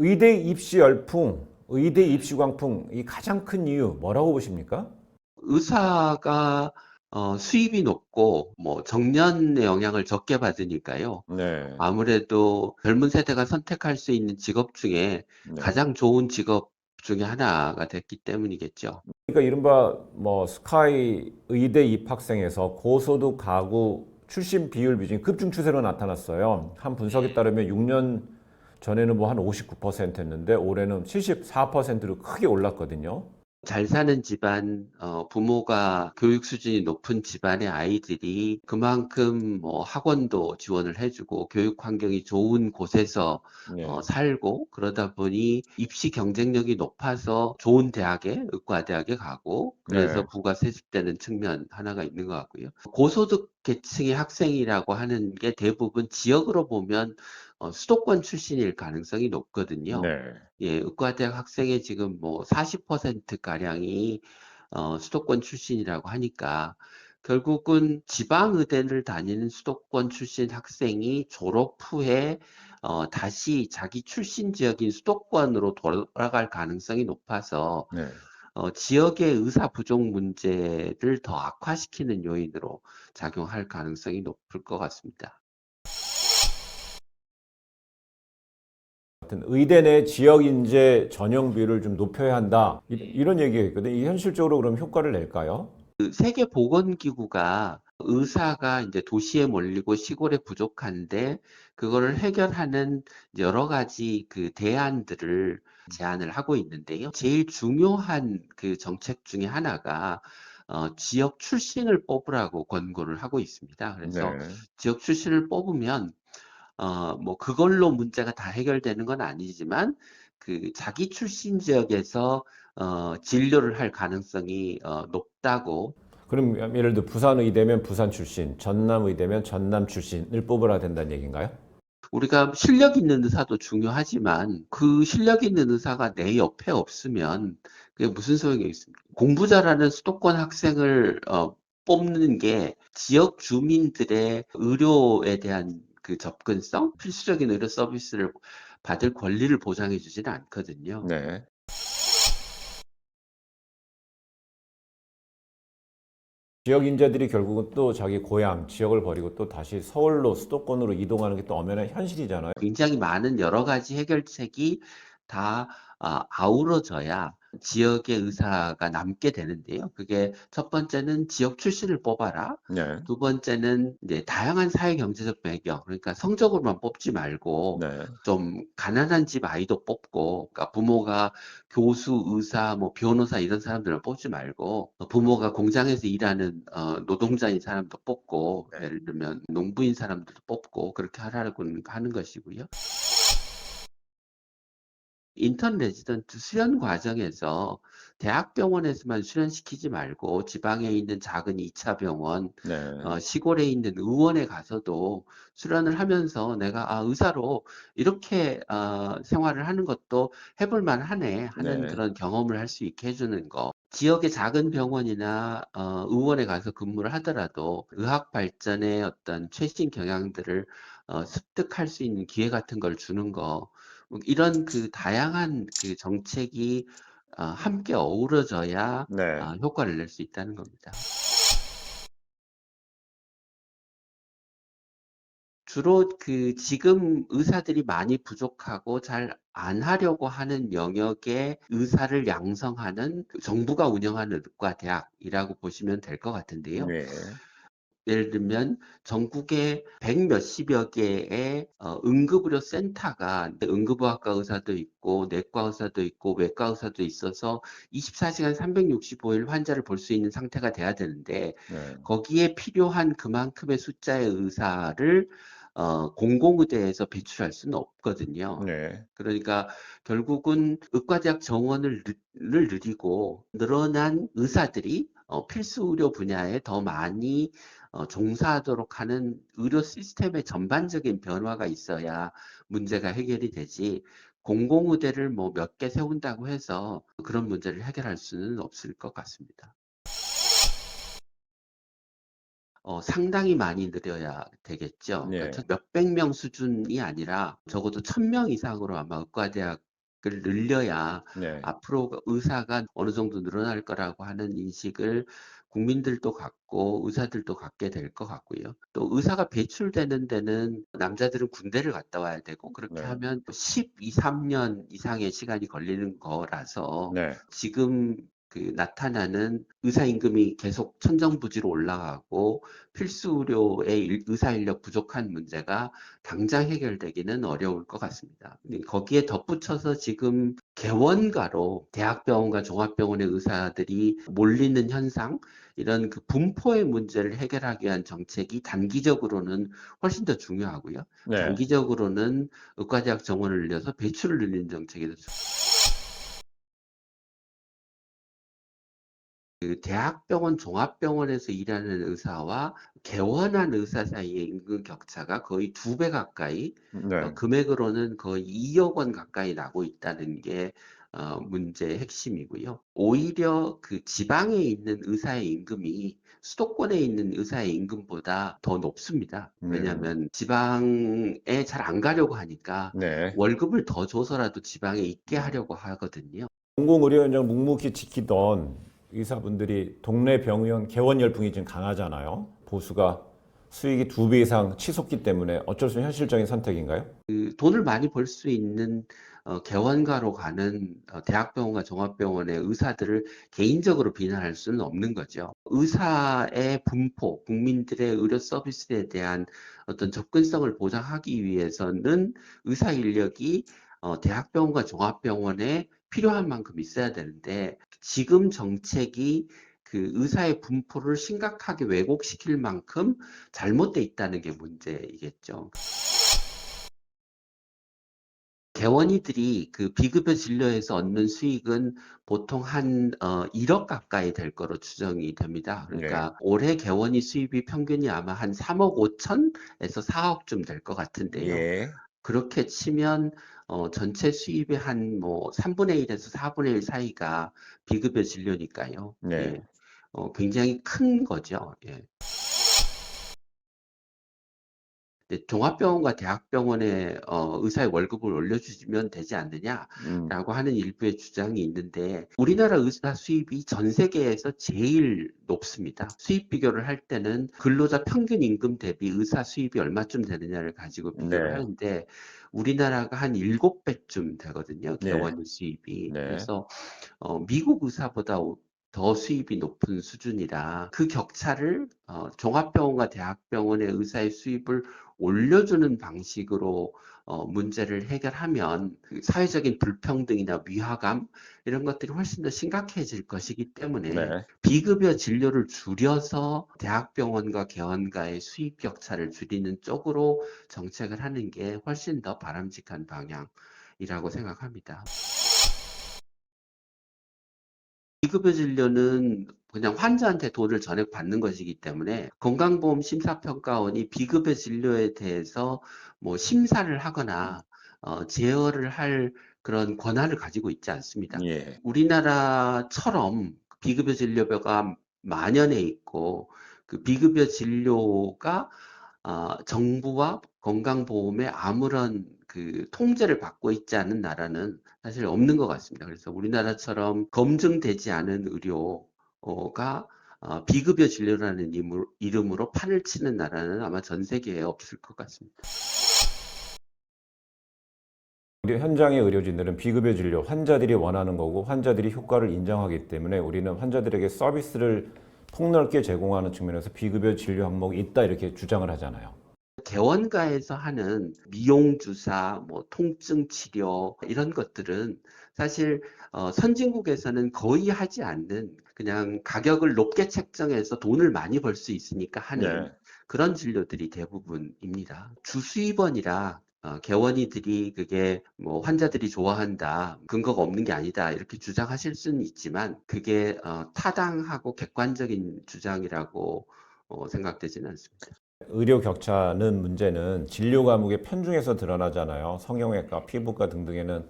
의대 입시 열풍, 의대 입시 광풍, 이 가장 큰 이유 뭐라고 보십니까? 의사가 수입이 높고 뭐 정년의 영향을 적게 받으니까요. 네, 아무래도 젊은 세대가 선택할 수 있는 직업 중에 네. 가장 좋은 직업 중에 하나가 됐기 때문이겠죠. 그러니까 이른바 뭐 스카이 의대 입학생에서 고소득 가구 출신 비율 비중이 급증 추세로 나타났어요. 한 분석에 따르면 6년 전에는 뭐 한 59%였는데 올해는 74%로 크게 올랐거든요. 잘 사는 집안, 부모가 교육 수준이 높은 집안의 아이들이 그만큼 뭐 학원도 지원을 해주고 교육 환경이 좋은 곳에서 네. 살고 그러다 보니 입시 경쟁력이 높아서 좋은 대학에, 의과대학에 가고 그래서 네. 부가 세습되는 측면 하나가 있는 것 같고요. 고소득 계층의 학생이라고 하는 게 대부분 지역으로 보면 수도권 출신일 가능성이 높거든요. 네. 예, 의과대학 학생의 지금 뭐 40%가량이 수도권 출신이라고 하니까 결국은 지방의대를 다니는 수도권 출신 학생이 졸업 후에 다시 자기 출신 지역인 수도권으로 돌아갈 가능성이 높아서 네. 지역의 의사 부족 문제를 더 악화시키는 요인으로 작용할 가능성이 높을 것 같습니다. 하여튼 의대 내 지역 인재 전형 비율을 좀 높여야 한다. 이런 얘기가 있거든요. 이 현실적으로 그럼 효과를 낼까요? 그 세계보건기구가 의사가 이제 도시에 몰리고 시골에 부족한데 그거를 해결하는 여러 가지 그 대안들을 제안을 하고 있는데요. 제일 중요한 그 정책 중에 하나가 지역 출신을 뽑으라고 권고를 하고 있습니다. 그래서 네. 지역 출신을 뽑으면 뭐 그걸로 문제가 다 해결되는 건 아니지만 그 자기 출신 지역에서 진료를 할 가능성이 높다고. 그럼 예를 들어 부산 의대면 부산 출신, 전남 의대면 전남 출신을 뽑으라 된다는 얘기인가요? 우리가 실력 있는 의사도 중요하지만 그 실력 있는 의사가 내 옆에 없으면 그게 무슨 소용이 있습니까? 공부 잘하는 수도권 학생을 뽑는 게 지역 주민들의 의료에 대한 그 접근성, 필수적인 의료 서비스를 받을 권리를 보장해 주지는 않거든요. 네. 지역 인재들이 결국은 또 자기 고향, 지역을 버리고 또 다시 서울로 수도권으로 이동하는 게 또 엄연한 현실이잖아요. 굉장히 많은 여러 가지 해결책이 다 아우러져야 지역의 의사가 남게 되는데요. 그게 첫 번째는 지역 출신을 뽑아라. 네. 두 번째는 이제 다양한 사회 경제적 배경, 그러니까 성적으로만 뽑지 말고 네. 좀 가난한 집 아이도 뽑고, 그러니까 부모가 교수, 의사, 뭐 변호사 이런 사람들을 뽑지 말고 부모가 공장에서 일하는 노동자인 사람도 뽑고, 네. 예를 들면 농부인 사람들도 뽑고 그렇게 하라고 하는 것이고요. 인턴 레지던트 수련 과정에서 대학병원에서만 수련시키지 말고 지방에 있는 작은 2차 병원, 네. 시골에 있는 의원에 가서도 수련을 하면서 내가 의사로 이렇게 생활을 하는 것도 해볼 만하네 하는 네. 그런 경험을 할 수 있게 해주는 거. 지역의 작은 병원이나 의원에 가서 근무를 하더라도 의학 발전의 어떤 최신 경향들을 습득할 수 있는 기회 같은 걸 주는 거. 이런 그 다양한 그 정책이 함께 어우러져야 네. 효과를 낼 수 있다는 겁니다. 주로 그 지금 의사들이 많이 부족하고 잘 안 하려고 하는 영역의 의사를 양성하는 그 정부가 운영하는 의과대학이라고 보시면 될 것 같은데요. 네. 예를 들면 전국에 백 몇십여 개의 응급의료 센터가 응급의학과 의사도 있고 내과 의사도 있고 외과 의사도 있어서 24시간 365일 환자를 볼 수 있는 상태가 돼야 되는데 네. 거기에 필요한 그만큼의 숫자의 의사를 공공의대에서 배출할 수는 없거든요. 네. 그러니까 결국은 의과대학 정원을 늘리고 늘어난 의사들이 필수 의료 분야에 더 많이 종사하도록 하는 의료 시스템의 전반적인 변화가 있어야 문제가 해결이 되지, 공공의대를 뭐 몇 개 세운다고 해서 그런 문제를 해결할 수는 없을 것 같습니다. 상당히 많이 늘려야 되겠죠. 그러니까 네. 몇백 명 수준이 아니라 적어도 1000명 이상으로 아마 의과대학 늘려야 네. 앞으로 의사가 어느 정도 늘어날 거라고 하는 인식을 국민들도 갖고 의사들도 갖게 될 것 같고요. 또 의사가 배출되는 데는 남자들은 군대를 갔다 와야 되고 그렇게 네. 하면 12, 3년 이상의 시간이 걸리는 거라서 네. 지금 그 나타나는 의사 임금이 계속 천정부지로 올라가고 필수 의료의 의사 인력 부족한 문제가 당장 해결되기는 어려울 것 같습니다. 거기에 덧붙여서 지금 개원가로 대학병원과 종합병원의 의사들이 몰리는 현상, 이런 그 분포의 문제를 해결하기 위한 정책이 단기적으로는 훨씬 더 중요하고요. 네. 장기적으로는 의과대학 정원을 늘려서 배출을 늘리는 정책이 더 그 대학병원, 종합병원에서 일하는 의사와 개원한 의사 사이의 임금 격차가 거의 2배 가까이, 네. 금액으로는 거의 2억 원 가까이 나고 있다는 게 문제의 핵심이고요. 오히려 그 지방에 있는 의사의 임금이 수도권에 있는 의사의 임금보다 더 높습니다. 왜냐하면 지방에 잘 안 가려고 하니까 네. 월급을 더 줘서라도 지방에 있게 하려고 하거든요. 공공의료 현장 묵묵히 지키던 의사분들이 동네 병원 개원 열풍이 지금 강하잖아요. 보수가 수익이 2배 이상 치솟기 때문에 어쩔 수 없는 현실적인 선택인가요? 그 돈을 많이 벌 수 있는 개원가로 가는 대학병원과 종합병원의 의사들을 개인적으로 비난할 수는 없는 거죠. 의사의 분포, 국민들의 의료 서비스에 대한 어떤 접근성을 보장하기 위해서는 의사 인력이 대학병원과 종합병원에 필요한 만큼 있어야 되는데 지금 정책이 그 의사의 분포를 심각하게 왜곡시킬 만큼 잘못돼 있다는 게 문제이겠죠. 개원이들이 그 비급여 진료에서 얻는 수익은 보통 한 1억 가까이 될 거로 추정이 됩니다. 그러니까 올해 개원이 수입이 평균이 아마 한 3억 5천에서 4억쯤 될 것 같은데요. 예. 그렇게 치면 전체 수입의 한 뭐 3분의 1에서 4분의 1 사이가 비급여 진료니까요. 네. 예. 굉장히 큰 거죠. 예. 근데 종합병원과 대학병원의 의사의 월급을 올려주면 되지 않느냐라고 하는 일부의 주장이 있는데 우리나라 의사 수입이 전 세계에서 제일 높습니다. 수입 비교를 할 때는 근로자 평균 임금 대비 의사 수입이 얼마쯤 되느냐를 가지고 비교를 네. 하는데 우리나라가 한 7배쯤 되거든요. 네. 개원 수입이. 네. 그래서 미국 의사보다 더 수입이 높은 수준이라 그 격차를 종합병원과 대학병원의 의사의 수입을 올려주는 방식으로 문제를 해결하면 그 사회적인 불평등이나 위화감 이런 것들이 훨씬 더 심각해질 것이기 때문에 네. 비급여 진료를 줄여서 대학병원과 개원과의 수입 격차를 줄이는 쪽으로 정책을 하는 게 훨씬 더 바람직한 방향이라고 생각합니다. 비급여 진료는 그냥 환자한테 돈을 전액 받는 것이기 때문에 건강보험 심사평가원이 비급여 진료에 대해서 뭐 심사를 하거나 제어를 할 그런 권한을 가지고 있지 않습니다. 예. 우리나라처럼 비급여 진료가 만연해 있고 그 비급여 진료가 정부와 건강보험에 아무런 그 통제를 받고 있지 않은 나라는 사실 없는 것 같습니다. 그래서 우리나라처럼 검증되지 않은 의료가 비급여 진료라는 이름으로 판을 치는 나라는 아마 전 세계에 없을 것 같습니다. 우리 현장의 의료진들은 비급여 진료, 환자들이 원하는 거고 환자들이 효과를 인정하기 때문에 우리는 환자들에게 서비스를 폭넓게 제공하는 측면에서 비급여 진료 항목이 있다 이렇게 주장을 하잖아요. 개원가에서 하는 미용주사, 뭐 통증 치료 이런 것들은 사실 선진국에서는 거의 하지 않는 그냥 가격을 높게 책정해서 돈을 많이 벌 수 있으니까 하는 네. 그런 진료들이 대부분입니다. 주수입원이라 개원이들이 그게 뭐 환자들이 좋아한다, 근거가 없는 게 아니다 이렇게 주장하실 수는 있지만 그게 타당하고 객관적인 주장이라고 생각되지는 않습니다. 의료 격차는 문제는 진료 과목의 편중에서 드러나잖아요. 성형외과, 피부과 등등에는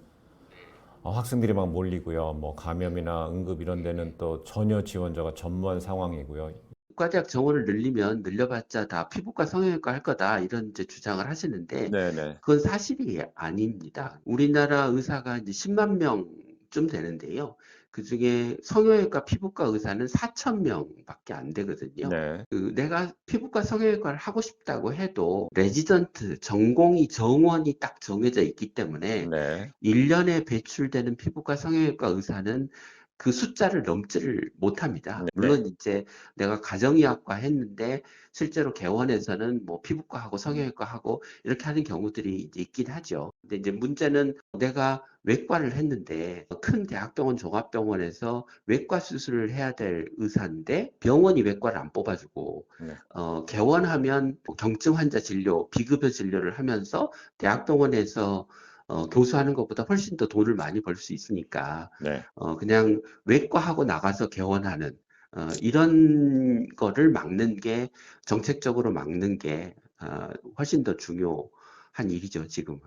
학생들이 막 몰리고요. 뭐 감염이나 응급 이런 데는 또 전혀 지원자가 전무한 상황이고요. 의과대학 정원을 늘리면 늘려봤자 다 피부과 성형외과 할 거다 이런 이제 주장을 하시는데 네네. 그건 사실이 아닙니다. 우리나라 의사가 이제 10만 명쯤 되는데요. 그중에 성형외과 피부과 의사는 4천 명밖에 안 되거든요. 네. 내가 피부과 성형외과를 하고 싶다고 해도 레지던트 전공이 정원이 딱 정해져 있기 때문에 네. 1년에 배출되는 피부과 성형외과 의사는 그 숫자를 넘지를 못합니다. 네. 물론 이제 내가 가정의학과 했는데 실제로 개원에서는 뭐 피부과하고 성형외과하고 이렇게 하는 경우들이 이제 있긴 하죠. 근데 이제 문제는 내가 외과를 했는데 큰 대학병원 종합병원에서 외과 수술을 해야 될 의사인데 병원이 외과를 안 뽑아주고 네. 개원하면 뭐 경증 환자 진료, 비급여 진료를 하면서 대학병원에서 교수하는 것보다 훨씬 더 돈을 많이 벌 수 있으니까 네. 그냥 외과하고 나가서 개원하는 이런 거를 막는 게 정책적으로 막는 게 훨씬 더 중요한 일이죠, 지금은.